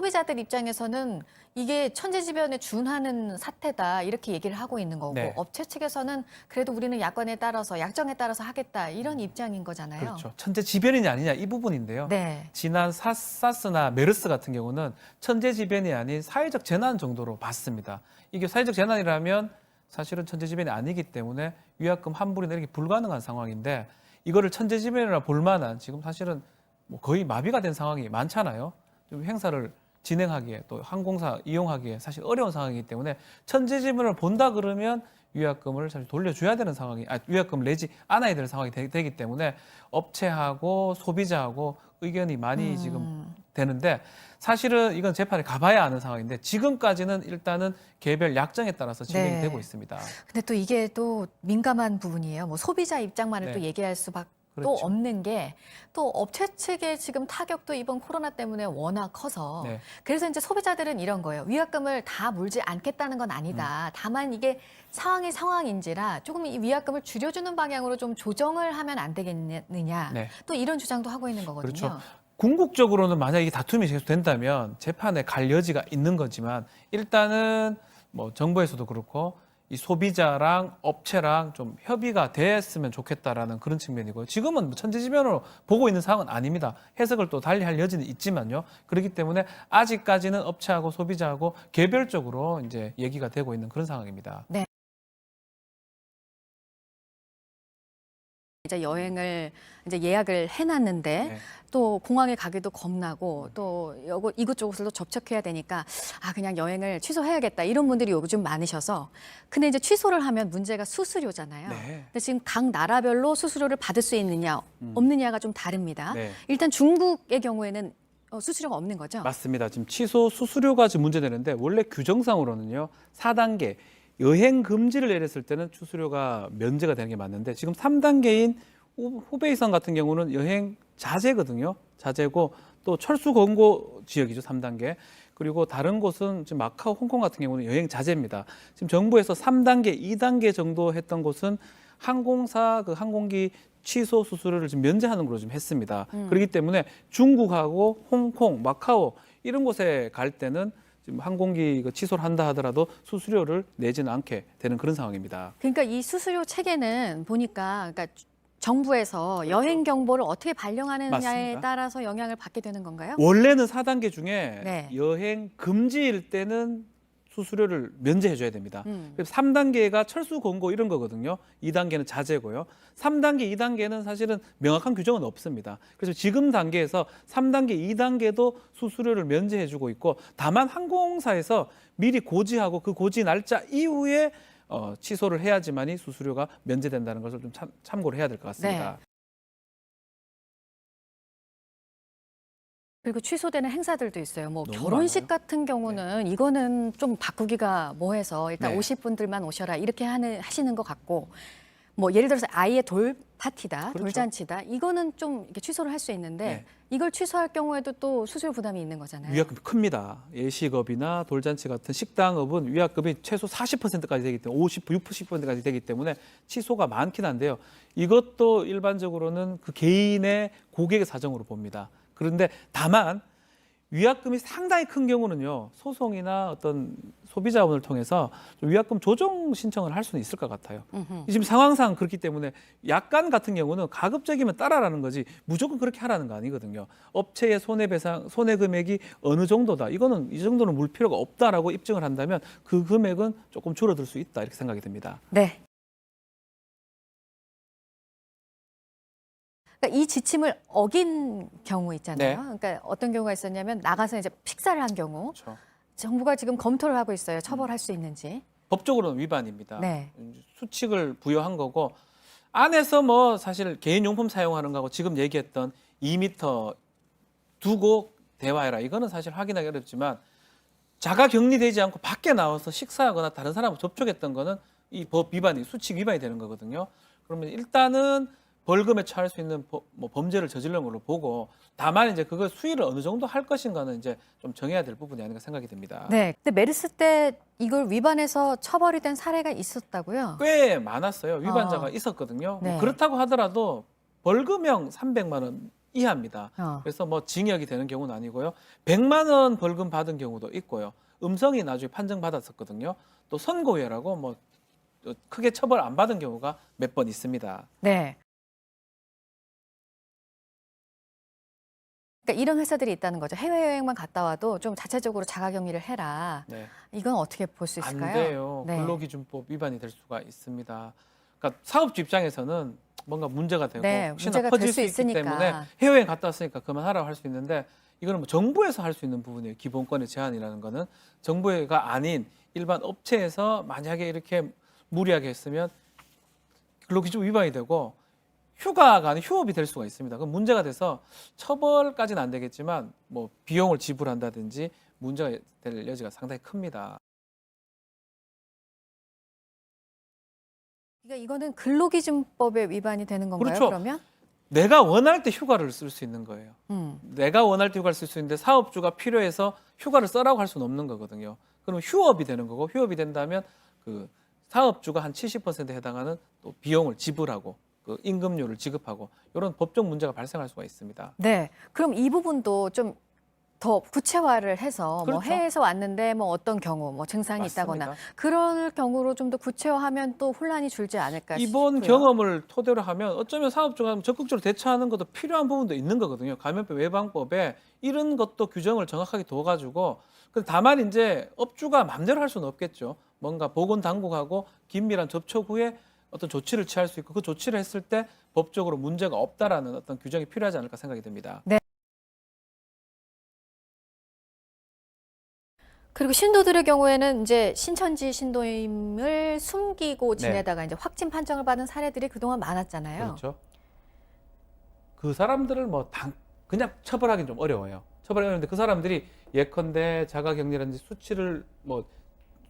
소비자들 입장에서는 이게 천재지변에 준하는 사태다 이렇게 얘기를 하고 있는 거고 네. 업체 측에서는 그래도 우리는 약관에 따라서 약정에 따라서 하겠다 이런 입장인 거잖아요. 그렇죠. 천재지변이냐 아니냐 이 부분인데요. 네. 지난 사스나 메르스 같은 경우는 천재지변이 아닌 사회적 재난 정도로 봤습니다. 이게 사회적 재난이라면 사실은 천재지변이 아니기 때문에 위약금 환불이 내리기 불가능한 상황인데 이거를 천재지변이라 볼 만한 지금 사실은 뭐 거의 마비가 된 상황이 많잖아요. 좀 행사를 진행하기에 또 항공사 이용하기에 사실 어려운 상황이기 때문에 천재지변을 본다 그러면 위약금을 사실 돌려줘야 되는 상황이, 위약금을 내지 않아야 되는 상황이 되기 때문에 업체하고 소비자하고 의견이 많이 지금 되는데 사실은 이건 재판에 가봐야 아는 상황인데 지금까지는 일단은 개별 약정에 따라서 진행이 네. 되고 있습니다. 근데 또 이게 또 민감한 부분이에요. 뭐 소비자 입장만을 네. 또 얘기할 수밖에 또 그렇죠. 없는 게 또 업체 측의 지금 타격도 이번 코로나 때문에 워낙 커서 네. 그래서 이제 소비자들은 이런 거예요. 위약금을 다 물지 않겠다는 건 아니다. 다만 이게 상황이 상황인지라 조금 이 위약금을 줄여주는 방향으로 좀 조정을 하면 안 되겠느냐. 네. 또 이런 주장도 하고 있는 거거든요. 그렇죠. 궁극적으로는 만약 이 다툼이 계속된다면 재판에 갈 여지가 있는 거지만 일단은 뭐 정부에서도 그렇고 이 소비자랑 업체랑 좀 협의가 됐으면 좋겠다라는 그런 측면이고요. 지금은 뭐 천재지변으로 보고 있는 상황은 아닙니다. 해석을 또 달리 할 여지는 있지만요. 그렇기 때문에 아직까지는 업체하고 소비자하고 개별적으로 이제 얘기가 되고 있는 그런 상황입니다. 네. 이제 여행을 이제 예약을 해놨는데 네. 또 공항에 가기도 겁나고 또 이곳저곳을 또 접촉해야 되니까 그냥 여행을 취소해야겠다 이런 분들이 요즘 많으셔서 근데 이제 취소를 하면 문제가 수수료잖아요. 네. 근데 지금 각 나라별로 수수료를 받을 수 있느냐 없느냐가 좀 다릅니다. 네. 일단 중국의 경우에는 수수료가 없는 거죠? 맞습니다. 지금 취소 수수료가 지금 문제되는데 원래 규정상으로는요. 4단계 여행 금지를 내렸을 때는 수수료가 면제가 되는 게 맞는데 지금 3단계인 후베이성 같은 경우는 여행 자제거든요. 자제고 또 철수 권고 지역이죠. 3단계. 그리고 다른 곳은 지금 마카오, 홍콩 같은 경우는 여행 자제입니다. 지금 정부에서 3단계, 2단계 정도 했던 곳은 항공사 그 항공기 취소 수수료를 지금 면제하는 걸로 좀 했습니다. 그렇기 때문에 중국하고 홍콩, 마카오 이런 곳에 갈 때는 지금 항공기 취소를 한다 하더라도 수수료를 내지는 않게 되는 그런 상황입니다. 그러니까 이 수수료 체계는 보니까 그러니까 정부에서 여행 경보를 어떻게 발령하느냐에 맞습니다. 따라서 영향을 받게 되는 건가요? 원래는 4단계 중에 네. 여행 금지일 때는 수수료를 면제해줘야 됩니다. 음. 그래서 3단계가 철수 권고 이런 거거든요. 2단계는 자제고요. 3단계, 2단계는 사실은 명확한 규정은 없습니다. 그래서 지금 단계에서 3단계, 2단계도 수수료를 면제해주고 있고 다만 항공사에서 미리 고지하고 그 고지 날짜 이후에 취소를 해야지만이 수수료가 면제된다는 것을 좀 참고를 해야 될 것 같습니다. 네. 그리고 취소되는 행사들도 있어요. 뭐 너무 결혼식 많아요. 같은 경우는 이거는 좀 바꾸기가 뭐해서 일단 네. 오실 분들만 오셔라 이렇게 하시는 것 같고 뭐 예를 들어서 아이의 돌 파티다, 그렇죠. 돌잔치다 이거는 좀 이렇게 취소를 할 수 있는데 네. 이걸 취소할 경우에도 또 수수료 부담이 있는 거잖아요. 위약금이 큽니다. 예식업이나 돌잔치 같은 식당업은 위약금이 최소 40%까지 되기 때문에 60%까지 되기 때문에 취소가 많긴 한데요. 이것도 일반적으로는 그 개인의 고객의 사정으로 봅니다. 그런데 다만 위약금이 상당히 큰 경우는요. 소송이나 어떤 소비자원을 통해서 좀 위약금 조정 신청을 할 수는 있을 것 같아요. 지금 상황상 그렇기 때문에 약관 같은 경우는 가급적이면 따라라는 거지 무조건 그렇게 하라는 거 아니거든요. 업체의 손해배상, 손해 금액이 어느 정도다. 이거는 이 정도는 물 필요가 없다라고 입증을 한다면 그 금액은 조금 줄어들 수 있다 이렇게 생각이 듭니다. 네. 그러니까 이 지침을 어긴 경우 있잖아요. 네. 그러니까 어떤 경우가 있었냐면 나가서 이제 식사를 한 경우 그렇죠. 정부가 지금 검토를 하고 있어요. 처벌할 수 있는지. 법적으로는 위반입니다. 네. 수칙을 부여한 거고 안에서 뭐 사실 개인용품 사용하는 거하고 지금 얘기했던 2m 두고 대화해라. 이거는 사실 확인하기 어렵지만 자가 격리되지 않고 밖에 나와서 식사하거나 다른 사람과 접촉했던 거는 이 법 위반이 수칙 위반이 되는 거거든요. 그러면 일단은 벌금에 처할 수 있는 범죄를 저지른 걸로 보고 다만 이제 그걸 수위를 어느 정도 할 것인가는 이제 좀 정해야 될 부분이 아닌가 생각이 듭니다. 네. 근데 메르스 때 이걸 위반해서 처벌이 된 사례가 있었다고요? 꽤 많았어요. 위반자가 있었거든요. 네. 그렇다고 하더라도 벌금형 300만 원 이하입니다. 어. 그래서 뭐 징역이 되는 경우는 아니고요. 100만 원 벌금 받은 경우도 있고요. 음성이 나중에 판정받았었거든요. 또 선고유예라고 뭐 크게 처벌 안 받은 경우가 몇 번 있습니다. 네. 그러니까 이런 회사들이 있다는 거죠. 해외여행만 갔다 와도 좀 자체적으로 자가격리를 해라. 네. 이건 어떻게 볼 수 안 있을까요? 돼요. 네. 근로기준법 위반이 될 수가 있습니다. 그러니까 사업주 입장에서는 뭔가 문제가 되고 네, 혹시나 문제가 퍼질 될 수 수 있기 있으니까. 때문에 해외여행 갔다 왔으니까 그만하라고 할 수 있는데 이거는 뭐 정부에서 할 수 있는 부분이에요. 기본권의 제한이라는 거는 정부가 아닌 일반 업체에서 만약에 이렇게 무리하게 했으면 근로기준법 위반이 되고 휴가가 아닌 휴업이 될 수가 있습니다. 그럼 문제가 돼서 처벌까지는 안 되겠지만 뭐 비용을 지불한다든지 문제가 될 여지가 상당히 큽니다. 그러니까 이거는 근로기준법에 위반이 되는 건가요? 그렇죠. 그러면? 내가 원할 때 휴가를 쓸 수 있는 거예요. 음. 내가 원할 때 휴가를 쓸 수 있는데 사업주가 필요해서 휴가를 써라고 할 수는 없는 거거든요. 그럼 휴업이 되는 거고 휴업이 된다면 그 사업주가 한 70%에 해당하는 또 비용을 지불하고 그 임금료를 지급하고 이런 법적 문제가 발생할 수가 있습니다. 네. 그럼 이 부분도 좀 더 구체화를 해서 뭐 그렇죠. 해외에서 왔는데 뭐 어떤 경우 뭐 증상이 맞습니다. 있다거나 그런 경우로 좀 더 구체화하면 또 혼란이 줄지 않을까 이번 싶고요. 경험을 토대로 하면 어쩌면 사업주가 적극적으로 대처하는 것도 필요한 부분도 있는 거거든요. 감염병 예방법에 이런 것도 규정을 정확하게 둬가지고 다만 이제 업주가 마음대로 할 수는 없겠죠. 뭔가 보건당국하고 긴밀한 접촉 후에 어떤 조치를 취할 수 있고 그 조치를 했을 때 법적으로 문제가 없다라는 어떤 규정이 필요하지 않을까 생각이 듭니다. 그리고 신도들의 경우에는 이제 신천지 신도임을 숨기고 네. 지내다가 이제 확진 판정을 받은 사례들이 그동안 많았잖아요. 그렇죠. 그 사람들을 그냥 처벌하기는 좀 어려워요. 처벌하기 어려운데 그 사람들이 예컨대 자가격리라든지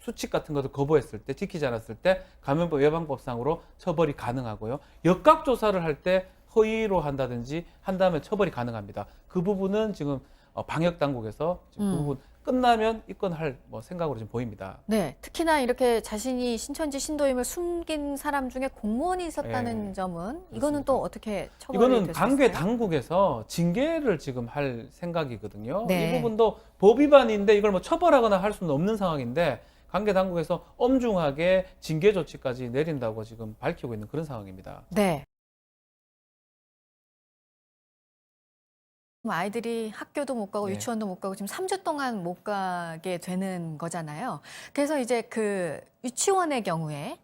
수칙 같은 것을 거부했을 때 지키지 않았을 때 감염병 예방법상으로 처벌이 가능하고요. 역학조사를 할 때 허위로 한다든지 한 다음에 처벌이 가능합니다. 그 부분은 지금 방역 당국에서 지금 그 부분 끝나면 입건할 생각으로 지금 보입니다. 네, 특히나 이렇게 자신이 신천지 신도임을 숨긴 사람 중에 공무원이 있었다는 네, 점은 이거는 또 어떻게 처벌이 이거는 될 수 관계 있을까요? 당국에서 징계를 지금 할 생각이거든요. 네. 이 부분도 법 위반인데 이걸 처벌하거나 할 수는 없는 상황인데 관계 당국에서 엄중하게 징계 조치까지 내린다고 지금 밝히고 있는 그런 상황입니다. 네. 아이들이 학교도 못 가고 네. 유치원도 못 가고 지금 3주 동안 못 가게 되는 거잖아요. 그래서 이제 그 유치원의 경우에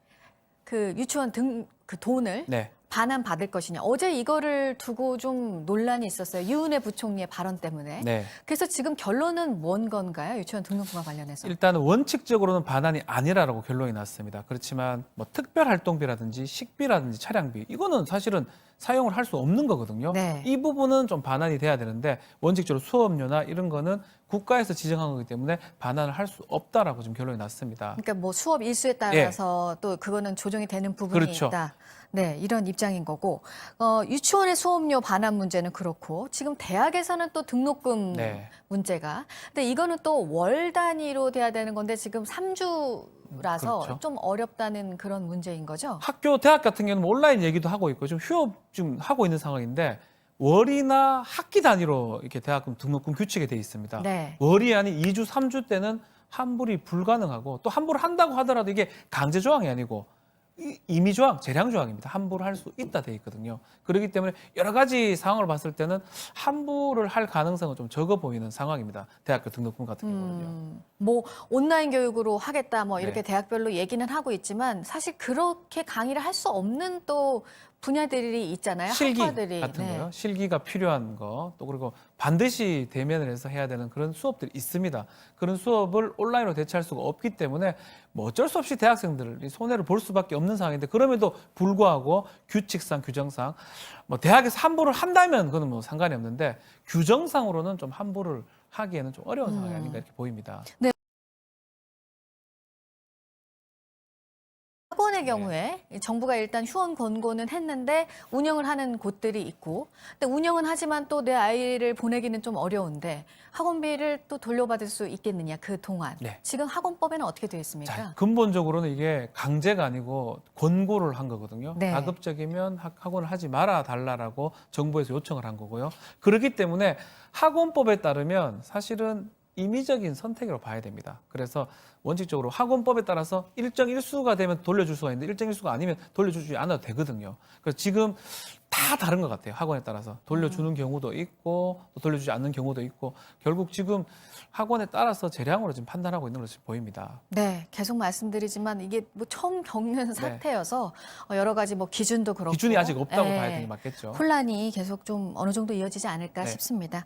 그 유치원 그 돈을 네. 반환 받을 것이냐. 어제 이거를 두고 좀 논란이 있었어요. 유은혜 부총리의 발언 때문에. 네. 그래서 지금 결론은 뭔 건가요? 유치원 등록금과 관련해서. 일단은 원칙적으로는 반환이 아니라고 결론이 났습니다. 그렇지만 특별활동비라든지 식비라든지 차량비 이거는 사실은 사용을 할 수 없는 거거든요. 네. 이 부분은 좀 반환이 돼야 되는데 원칙적으로 수업료나 이런 거는 국가에서 지정한 거기 때문에 반환을 할 수 없다라고 지금 결론이 났습니다. 그러니까 뭐 수업 일수에 따라서 또 그거는 조정이 되는 부분이 그렇죠. 있다. 네, 이런 입장인 거고. 유치원의 수업료 반환 문제는 그렇고 지금 대학에서는 또 등록금 네. 문제가. 근데 이거는 또 월 단위로 돼야 되는 건데 지금 3주라서 그렇죠. 좀 어렵다는 그런 문제인 거죠. 학교, 대학 같은 경우는 온라인 얘기도 하고 있고 지금 휴업 좀 하고 있는 상황인데 월이나 학기 단위로 이렇게 대학금 등록금 규칙이 돼 있습니다. 네. 월이 아닌 2주, 3주 때는 환불이 불가능하고 또 환불을 한다고 하더라도 이게 강제 조항이 아니고 임의 조항, 재량 조항입니다. 환불을 할 수 있다 돼 있거든요. 그렇기 때문에 여러 가지 상황을 봤을 때는 환불을 할 가능성은 좀 적어 보이는 상황입니다. 대학교 등록금 같은 경우는요. 뭐 온라인 교육으로 하겠다 뭐 이렇게 네. 대학별로 얘기는 하고 있지만 사실 그렇게 강의를 할 수 없는 또 분야들이 있잖아요. 실기 학과들이. 같은 네. 거요. 실기가 필요한 거, 또 그리고 반드시 대면을 해서 해야 되는 그런 수업들이 있습니다. 그런 수업을 온라인으로 대체할 수가 없기 때문에 어쩔 수 없이 대학생들이 손해를 볼 수밖에 없는 상황인데 그럼에도 불구하고 규칙상, 규정상 대학에서 환불을 한다면 그건 상관이 없는데 규정상으로는 좀 환불을 하기에는 좀 어려운 상황이 아닌가 이렇게 보입니다. 학원에 학원의 경우에 정부가 일단 휴원 권고는 했는데 운영을 하는 곳들이 있고, 근데 운영은 하지만 또 내 아이를 보내기는 좀 어려운데 학원비를 또 돌려받을 수 있겠느냐 그 동안. 네. 지금 학원법에는 어떻게 되어 있습니까? 자, 근본적으로는 이게 강제가 아니고 권고를 한 거거든요. 네. 가급적이면 학원을 하지 말아 달라라고 정부에서 요청을 한 거고요. 그렇기 때문에 학원법에 따르면 사실은 임의적인 선택으로 봐야 됩니다. 그래서 원칙적으로 학원법에 따라서 일정 일수가 되면 돌려줄 수가 있는데 일정 일수가 아니면 돌려주지 않아도 되거든요. 그래서 지금 다 다른 것 같아요. 학원에 따라서 돌려주는 경우도 있고 또 돌려주지 않는 경우도 있고 결국 지금 학원에 따라서 재량으로 지금 판단하고 있는 것으로 보입니다. 네, 계속 말씀드리지만 이게 뭐 처음 겪는 사태여서 여러 가지 뭐 기준도 그렇고 기준이 아직 없다고 예, 봐야 되는 게 맞겠죠. 혼란이 계속 좀 어느 정도 이어지지 않을까 네. 싶습니다.